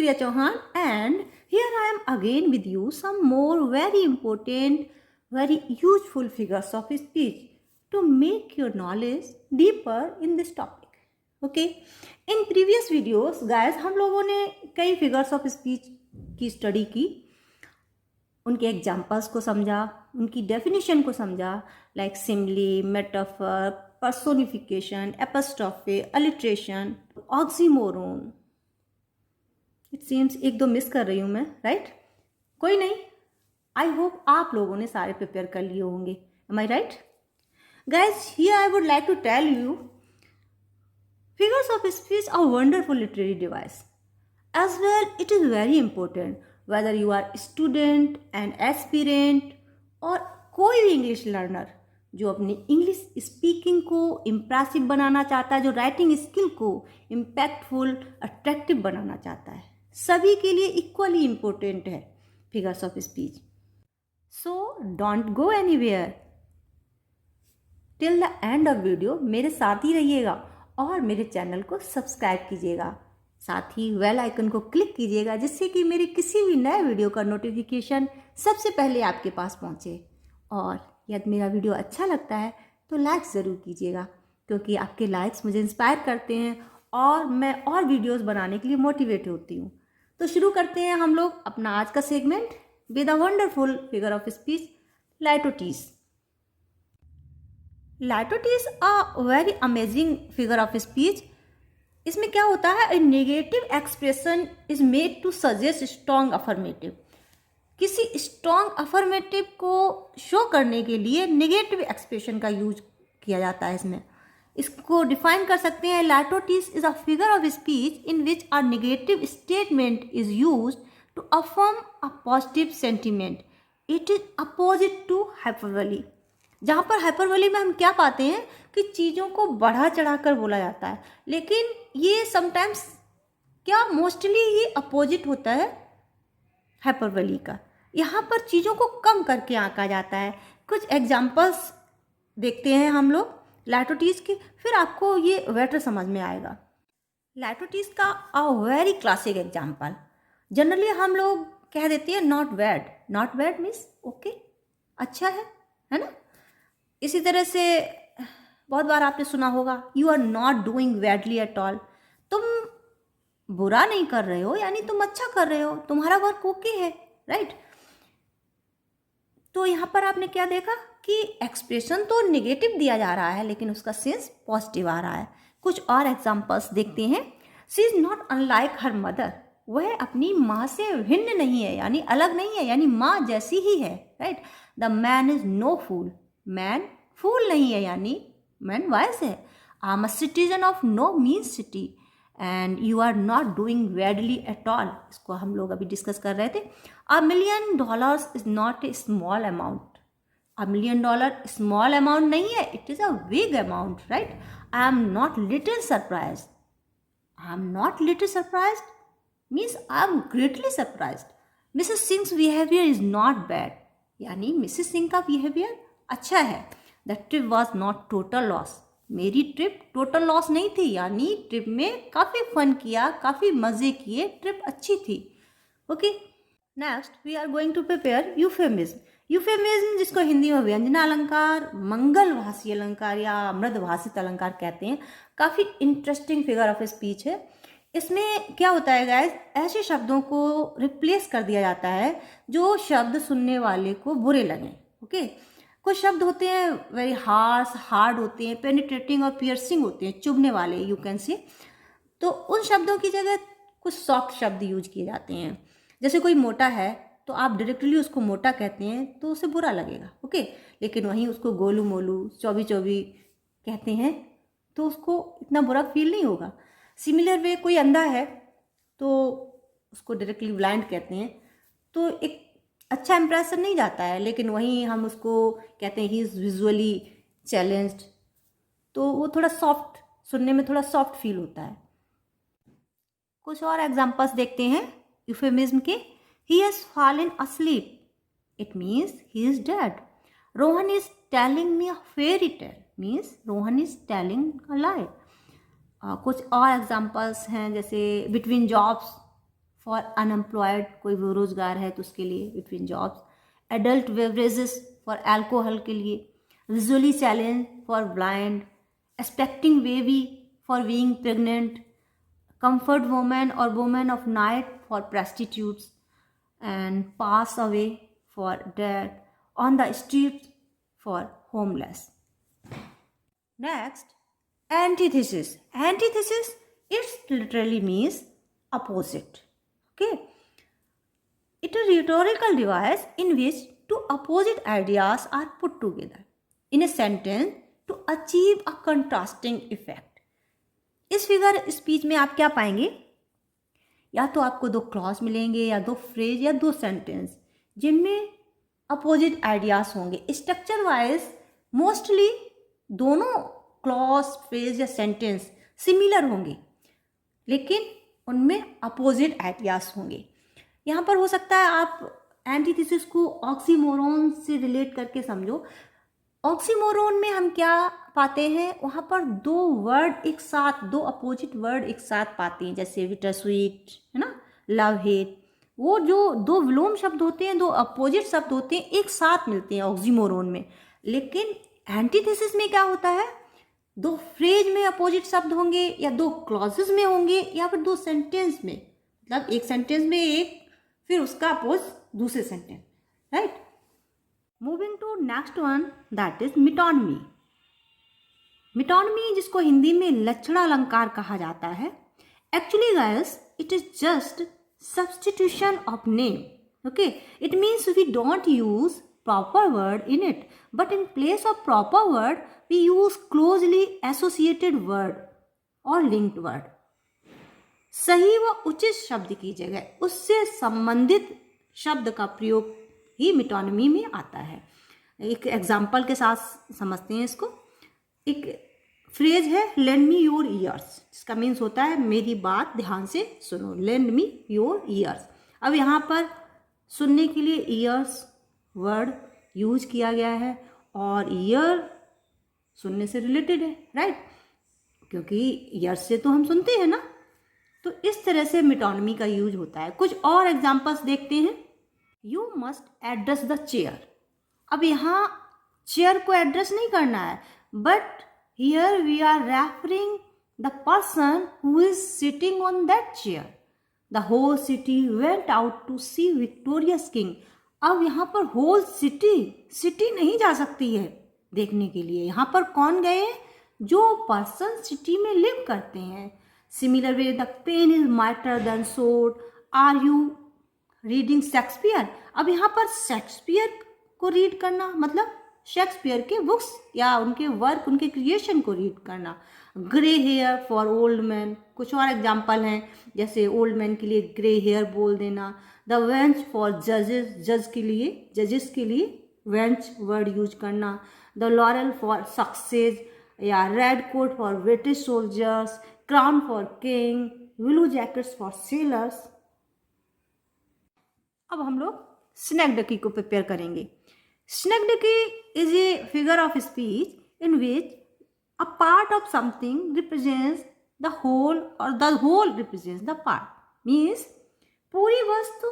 Priya Chauhan, and here I am again with you some more very important, very useful figures of speech to make your knowledge deeper in this topic. Okay, in previous videos guys हम लोगों ने कई figures of speech की study की, उनके एग्जाम्पल्स को समझा, उनकी डेफिनेशन को समझा, like simile, metaphor, personification, apostrophe, alliteration, oxymoron. It seems एक दो मिस कर रही हूँ मैं, राइट? कोई नहीं, आई होप आप लोगों ने सारे प्रिपेयर कर लिए होंगे. Am I right? Guys, here I would like to tell you figures of speech are wonderful literary device. As well, it is very important whether you are student and aspirant और कोई भी English learner जो अपनी English speaking को impressive बनाना चाहता है, जो writing skill को इम्पैक्टफुल, अट्रैक्टिव बनाना चाहता है, सभी के लिए इक्वली इम्पोर्टेंट है figures of speech. So don't go anywhere, till the end of video मेरे साथ ही रहिएगा और मेरे चैनल को सब्सक्राइब कीजिएगा. साथ ही बेल आइकन को क्लिक कीजिएगा जिससे कि मेरे किसी भी नए वीडियो का नोटिफिकेशन सबसे पहले आपके पास पहुंचे. और यदि मेरा वीडियो अच्छा लगता है तो लाइक ज़रूर कीजिएगा, क्योंकि आपके लाइक्स मुझे इंस्पायर करते हैं और मैं और वीडियोस बनाने के लिए मोटिवेट होती हूँ. तो शुरू करते हैं हम लोग अपना आज का segment with a wonderful figure of speech, litotes. Litotes a very amazing figure of speech. इसमें क्या होता है, a negative expression is made to suggest strong affirmative. किसी स्ट्रॉन्ग अफर्मेटिव को शो करने के लिए नेगेटिव एक्सप्रेशन का यूज किया जाता है. इसमें इसको डिफाइन कर सकते हैं, litotes is a figure of speech in which a negative statement is use to affirm a positive sentiment. It is opposite to hyperbole. जहाँ पर हाइपरबोली में हम क्या पाते हैं कि चीज़ों को बढ़ा चढ़ा कर बोला जाता है, लेकिन ये समटाइम्स क्या मोस्टली ये अपोजिट होता है हाइपरबोली का. यहाँ पर चीज़ों को कम करके आंका जाता है. कुछ एग्जांपल्स देखते हैं हम लोग लाइटोटीस के, फिर आपको ये बेटर समझ में आएगा. लाइटोटीस का a very classic example, generally हम लोग कह देते हैं not bad. Not bad means okay, अच्छा है ना. इसी तरह से बहुत बार आपने सुना होगा, you are not doing badly at all. तुम बुरा नहीं कर रहे हो, यानी तुम अच्छा कर रहे हो, तुम्हारा वर्क ओके है, राइट? तो यहाँ पर आपने क्या देखा कि एक्सप्रेशन तो नेगेटिव दिया जा रहा है लेकिन उसका सेंस पॉजिटिव आ रहा है. कुछ और एग्जांपल्स देखते हैं. She is not unlike her mother. वह अपनी माँ से भिन्न नहीं है, यानी अलग नहीं है, यानी माँ जैसी ही है, right? The man is no fool. Man fool नहीं है, यानी मैन वाइज है. I am a citizen of no means city and you are not doing badly at all. इसको हम लोग अभी डिस्कस कर रहे थे. $1 million is not a small amount. $1 million small amount नहीं है, it is a big amount, right? I am not little surprise. I am not little surprise means I am greatly surprise. Mrs sings behaviour is not bad, यानी Mrs Singh का behaviour अच्छा है. The trip was not total loss. मेरी trip total loss नहीं थी, यानी trip में काफ़ी फन किया, काफ़ी मज़े किए, ट्रिप अच्छी थी. Okay, next we are going to prepare euphemism. Euphemism जिसको हिंदी में व्यंजनालंकार, मंगलभाषी अलंकार या मृदभाषित अलंकार कहते हैं, काफ़ी इंटरेस्टिंग फिगर ऑफ स्पीच है. इसमें क्या होता है गाइज, ऐसे शब्दों को रिप्लेस कर दिया जाता है जो शब्द सुनने वाले को बुरे लगें. ओके, कुछ शब्द होते हैं वेरी हार्श, हार्ड होते हैं, पेनिट्रेटिंग और पियर्सिंग होते हैं, चुभने वाले, यू कैन से. तो उन शब्दों की जगह कुछ सॉफ्ट शब्द यूज किए जाते हैं. जैसे कोई मोटा है तो आप डायरेक्टली उसको मोटा कहते हैं तो उसे बुरा लगेगा, ओके. लेकिन वहीं उसको गोलू मोलू, चौबी चौबी कहते हैं तो उसको इतना बुरा फील नहीं होगा. सिमिलर वे कोई अंधा है तो उसको डायरेक्टली ब्लाइंड कहते हैं तो एक अच्छा इंप्रेशन नहीं जाता है, लेकिन वहीं हम उसको कहते हैं ही इज़ विजुअली चैलेंज्ड तो वो थोड़ा सॉफ्ट, सुनने में थोड़ा सॉफ्ट फील होता है. कुछ और एग्जांपल्स देखते हैं यूफेमिज्म के. He has fallen asleep, it means he is dead. Rohan is telling me a fairy tale, means Rohan is telling a lie. कुछ और एग्जांपल्स हैं जैसे बिटवीन जॉब्स, फॉर अनएम्प्लॉयड, कोई बेरोजगार है तो उसके लिए, between jobs. Adult beverages for alcohol के लिए। Visually challenge for blind. Expecting baby for being pregnant. comfort woman or woman of night for prostitutes, and pass away for dead, on the streets for homeless. Next, antithesis. Antithesis, it literally means opposite. Okay, it is a rhetorical device in which two opposite ideas are put together in a sentence to achieve a contrasting effect. इस figure speech में आप क्या पाएंगे, या तो आपको दो clause मिलेंगे या दो फ्रेज या दो सेंटेंस जिनमें अपोजिट आइडियाज होंगे। स्ट्रक्चर वाइज मोस्टली दोनों क्लॉज, फ्रेज या सेंटेंस सिमिलर होंगे, लेकिन उनमें अपोजिट आइडियाज होंगे। यहाँ पर हो सकता है आप एंटीथेसिस को ऑक्सीमोरोन से रिलेट करके समझो। ऑक्सीमोरोन में हम क्या पाते हैं, वहाँ पर दो वर्ड एक साथ, दो अपोजिट वर्ड एक साथ पाते हैं, जैसे बिटर स्वीट है ना, लव हेट। वो जो दो विलोम शब्द होते हैं, दो अपोजिट शब्द होते हैं, एक साथ मिलते हैं ऑक्सीमोरोन में। लेकिन एंटीथेसिस में क्या होता है, दो फ्रेज में अपोजिट शब्द होंगे, या दो क्लॉजेस में होंगे, या फिर दो सेंटेंस में, मतलब एक सेंटेंस में एक, फिर उसका अपोज दूसरे sentence, right. Moving to next one, that is metonymy. Metonymy, जिसको हिंदी में लक्षण अलंकार कहा जाता है, actually guys it is just substitution of name. Okay, it means we don't use proper word in it, but in place of proper word we use closely associated word और linked word. सही व उचित शब्द की जगह उससे संबंधित शब्द का प्रयोग ही मिटोनमी में आता है। एक एग्जाम्पल के साथ समझते हैं इसको। एक फ्रेज है लेंड मी योर ईयर्स, जिसका मीन्स होता है मेरी बात ध्यान से सुनो, लेंड मी योर ईयर्स। अब यहाँ पर सुनने के लिए ईयर्स वर्ड यूज किया गया है, और ईयर सुनने से रिलेटेड है, राइट, क्योंकि ईयर्स से तो हम सुनते हैं ना। तो इस तरह से मिटोनमी का यूज होता है। कुछ और एग्जाम्पल्स देखते हैं। You must address the chair. अब यहाँ चेयर को एड्रेस नहीं करना है, but here we are referring the person who is sitting on that chair. The whole city went out to see victorious king. अब यहाँ पर होल सिटी नहीं जा सकती है देखने के लिए। यहाँ पर कौन गए, जो पर्सन सिटी में लिव करते हैं। Similar way, the pen is mightier than sword. Are you reading Shakespeare. अब यहाँ पर शेक्सपियर को रीड करना मतलब शेक्सपियर के बुक्स या उनके वर्क, उनके क्रिएशन को रीड करना। Grey here for old man. कुछ और एग्जाम्पल हैं, जैसे ओल्ड मैन के लिए ग्रे हेयर बोल देना। द वेंच फॉर जजेस, जजेस के लिए वेंच वर्ड यूज करना। द लॉरेल फॉर सक्सेस, या red coat for British soldiers. Crown for king. Blue jackets for sellers. अब हम लोग स्नैगडकी को प्रिपेयर करेंगे। स्नैगडकी is a figure of speech in which a part of something represents the whole और the whole represents the part. Means पूरी वस्तु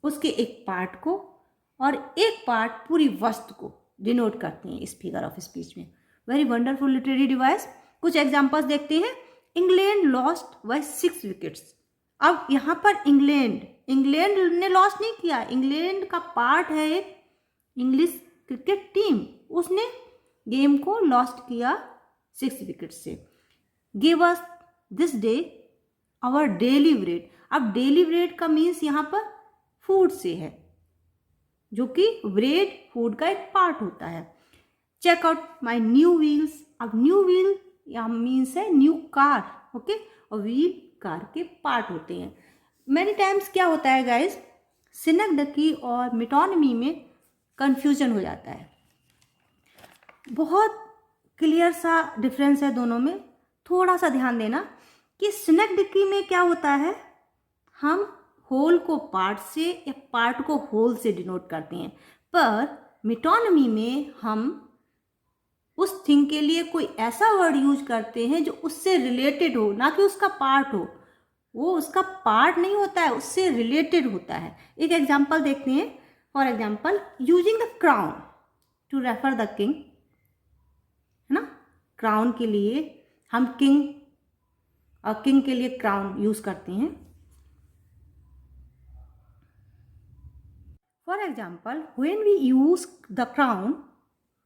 उसके एक पार्ट को और एक पार्ट पूरी वस्तु को डिनोट करते हैं इस फिगर ऑफ स्पीच में। Very wonderful literary device. कुछ एग्जाम्पल्स देखते हैं। England lost by 6 wickets. अब यहाँ पर इंग्लैंड ने लॉस नहीं किया, इंग्लैंड का पार्ट है एक इंग्लिश क्रिकेट टीम, उसने गेम को लॉस्ट किया 6 विकेट से। Give us this day our daily bread. अब डेली ब्रेड का मीन्स यहाँ पर फूड से है, जो कि ब्रेड फूड का एक पार्ट होता है। Check out my new wheels. अब न्यू व्हील यहाँ मीन्स है न्यू कार, ओके, और व्हील कार के पार्ट होते हैं। मैनी टाइम्स क्या होता है गाइज, स्नैगडकी और मिटोनमी में कंफ्यूजन हो जाता है। बहुत क्लियर सा डिफरेंस है दोनों में। थोड़ा सा ध्यान देना कि स्नैगडकी में क्या होता है, हम होल को पार्ट से या पार्ट को होल से डिनोट करते हैं, पर मिटोनमी में हम उस थिंग के लिए कोई ऐसा वर्ड यूज करते हैं जो उससे रिलेटेड हो, ना कि उसका पार्ट हो। वो उसका पार्ट नहीं होता है, उससे रिलेटेड होता है। एक एग्जाम्पल देखते हैं। For example, using the crown to refer the king, है ना। क्राउन के लिए हम किंग और किंग के लिए क्राउन यूज करते हैं। For example, when we use the crown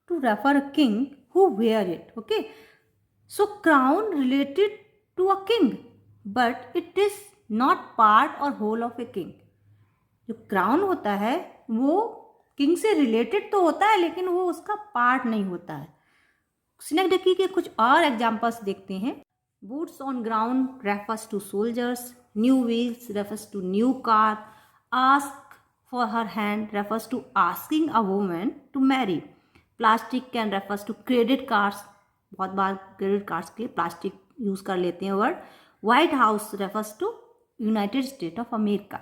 to refer a king who wear it. Okay, so crown related to a king, but it is not part or whole of a king. जो crown होता है वो king से related तो होता है, लेकिन वो उसका पार्ट नहीं होता है। स्नेकडकी के कुछ और एग्जाम्पल्स देखते हैं। Boots on ground refers to soldiers, new wheels refers to new car, ask for her hand refers to asking a woman to marry, plastic can refers to credit cards, बहुत बार क्रेडिट कार्ड्स के लिए plastic use कर लेते हैं word. White house refers to United State of America.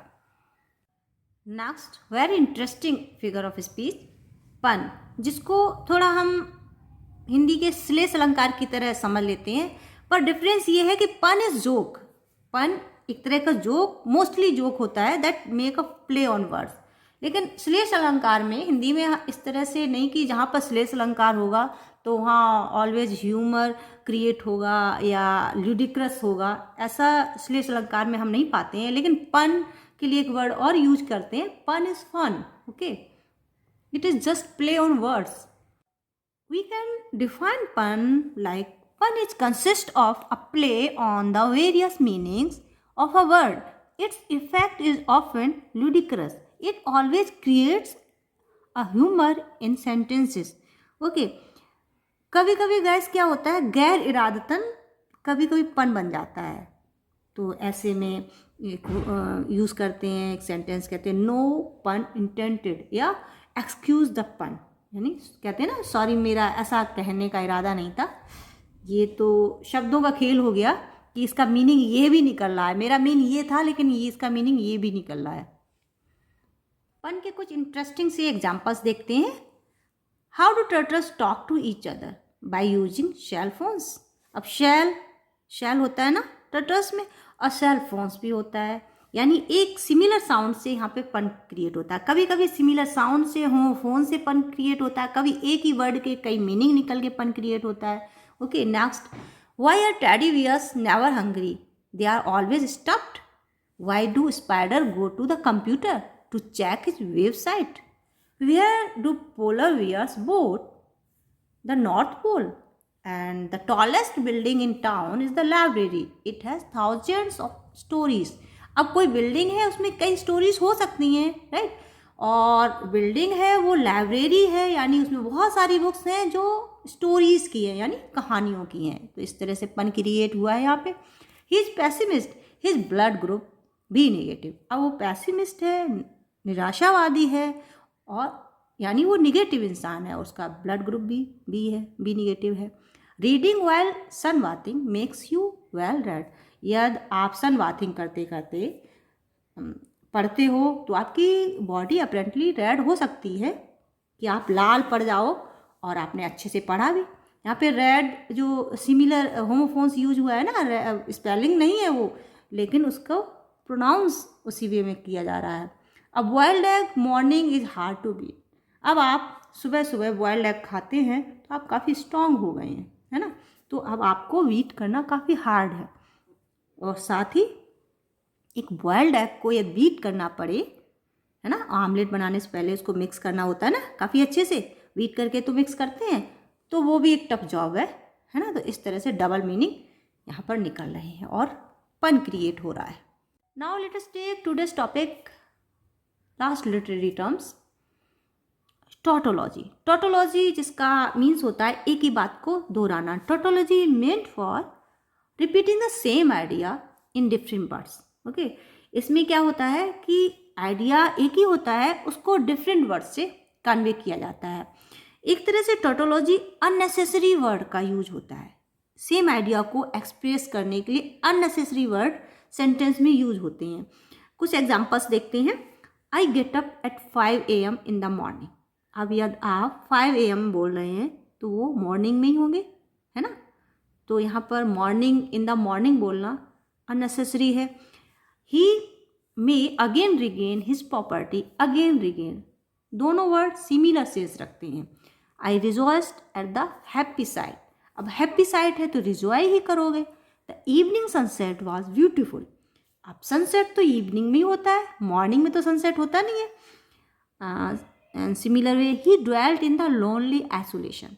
Next, very interesting figure of speech, pun, जिसको थोड़ा हम हिंदी के श्लेष अलंकार की तरह समझ लेते हैं, पर डिफरेंस ये है कि पन इज जोक। पन एक तरह का जोक, मोस्टली जोक होता है that make a play on words. लेकिन श्लेष अलंकार में हिंदी में इस तरह से नहीं कि जहाँ पर श्लेष अलंकार होगा तो वहाँ ऑलवेज ह्यूमर क्रिएट होगा या ल्यूडिक्रस होगा, ऐसा श्लेष अलंकार में हम नहीं पाते हैं। लेकिन पन के लिए एक वर्ड और यूज करते हैं, pun is fun. Okay, it is just play on words. We can define pun like pun is consist of a play on the various meanings of a word. Its effect is often ludicrous. It always creates a humor in sentences. Okay. कभी कभी gas क्या होता है, गैर इरादतन कभी कभी पन बन जाता है, तो ऐसे में यूज़ करते हैं, एक सेंटेंस कहते हैं नो पन इंटेंटेड या एक्सक्यूज द पन, यानी कहते हैं ना सॉरी मेरा ऐसा कहने का इरादा नहीं था। ये तो शब्दों का खेल हो गया कि इसका मीनिंग ये भी निकल रहा है, मेरा मीन ये था लेकिन ये इसका मीनिंग ये भी निकल रहा है। पन के कुछ इंटरेस्टिंग से एग्जांपल्स देखते हैं। How do turtles talk to each other? By using shell phones. अब शेल होता है ना टर्टल्स में, और शेल फोन्स भी होता है, यानी एक सिमिलर साउंड से यहाँ पे पन क्रिएट होता है। कभी कभी सिमिलर साउंड से फोन से पन क्रिएट होता है, कभी एक ही वर्ड के कई मीनिंग निकल के पन क्रिएट होता है। Okay, next, why are teddy bears never hungry? They are always stuffed. Why do spider go to the computer to check his website? Where do polar bears vote? The north pole. And the tallest building in town is the library. It has thousands of stories. अब कोई building है उसमें कई stories हो सकती हैं, right, और building है वो लाइब्रेरी है, यानी उसमें बहुत सारी बुक्स हैं जो स्टोरीज की हैं, यानी कहानियों की हैं। तो इस तरह से पन क्रिएट हुआ है यहाँ पे। He is pessimist, his blood group B negative. अब वो पैसिमिस्ट है, निराशावादी है, और यानी वो निगेटिव इंसान है, उसका ब्लड ग्रुप बी है, बी नेगेटिव है। Reading while sun bathing makes you well red. यदि आप सन बाथिंग करते करते पढ़ते हो तो आपकी बॉडी अपेरेंटली रेड हो सकती है, कि आप लाल पड़ जाओ और आपने अच्छे से पढ़ा भी। यहाँ पे रेड जो सिमिलर होमोफोन्स यूज हुआ है ना, स्पेलिंग नहीं है वो, लेकिन उसको प्रोनाउंस उसी वे में किया जा रहा है। अब boiled egg morning is hard to beat. अब आप सुबह सुबह बॉइल्ड एग खाते हैं तो आप काफ़ी स्ट्रांग हो गए हैं, है ना, तो अब आपको बीट करना काफ़ी हार्ड है। और साथ ही एक बॉइल्ड एग को यदि बीट करना पड़े, है ना, आमलेट बनाने से पहले उसको मिक्स करना होता है ना, काफ़ी अच्छे से बीट करके तो मिक्स करते हैं, तो वो भी एक टफ जॉब है ना। तो इस तरह से डबल मीनिंग यहाँ पर निकल रहे हैं और पन क्रिएट हो रहा है। Now let us take today's topic, last literary terms, tautology. Tautology जिसका मीन्स होता है एक ही बात को दोहराना। Tautology meant for repeating the same idea in different words. Okay, इसमें क्या होता है कि आइडिया एक ही होता है, उसको डिफरेंट वर्ड से कन्वे किया जाता है। एक तरह से टॉटोलॉजी अननेसेसरी वर्ड का यूज होता है। सेम आइडिया को एक्सप्रेस करने के लिए अननेसेसरी वर्ड सेंटेंस में यूज होते हैं। कुछ एग्जाम्पल्स देखते हैं। I get up at 5 AM in the morning. अब यदि आप 5 AM बोल रहे हैं तो वो मॉर्निंग में ही होंगे, है ना, तो यहाँ पर मॉर्निंग इन द मॉर्निंग बोलना अननेसेसरी है। He may again regain his property, again regain दोनों वर्ड सिमिलर सेंस रखते हैं। I rejoiced at the happy side, अब हैप्पी साइड है तो रिजॉय ही करोगे। The evening sunset was beautiful, अब सनसेट तो इवनिंग में ही होता है, मॉर्निंग में तो सनसेट होता नहीं है। And similar way he dwelt in the lonely isolation,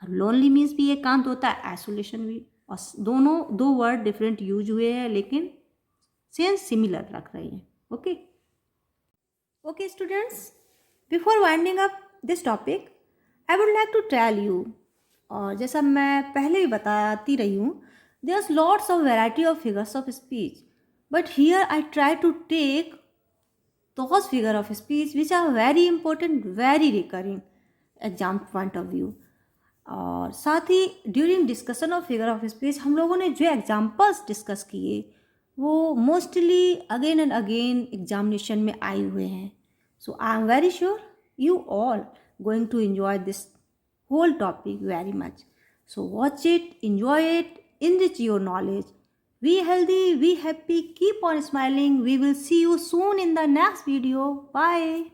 lonely means भी एकांत होता है, आइसोलेशन भी, और दोनों दो वर्ड डिफरेंट यूज हुए हैं लेकिन सेंस सिमिलर रख रही है। Okay okay students, before winding up this topic I would like to tell you, और जैसा मैं पहले भी बताती रही हूँ, there is lots of variety of figures of speech, but here I try to take those figure of speech which are very important, very recurring exam point of view. और साथ ही during discussion of figure of speech हम लोगों ने जो examples discuss किए वो mostly again and again examination में आए हुए हैं। So I am very sure you all going to enjoy this whole topic very much. So watch it, enjoy it, enrich your knowledge. Be healthy, be happy, keep on smiling. We will see you soon in the next video. Bye.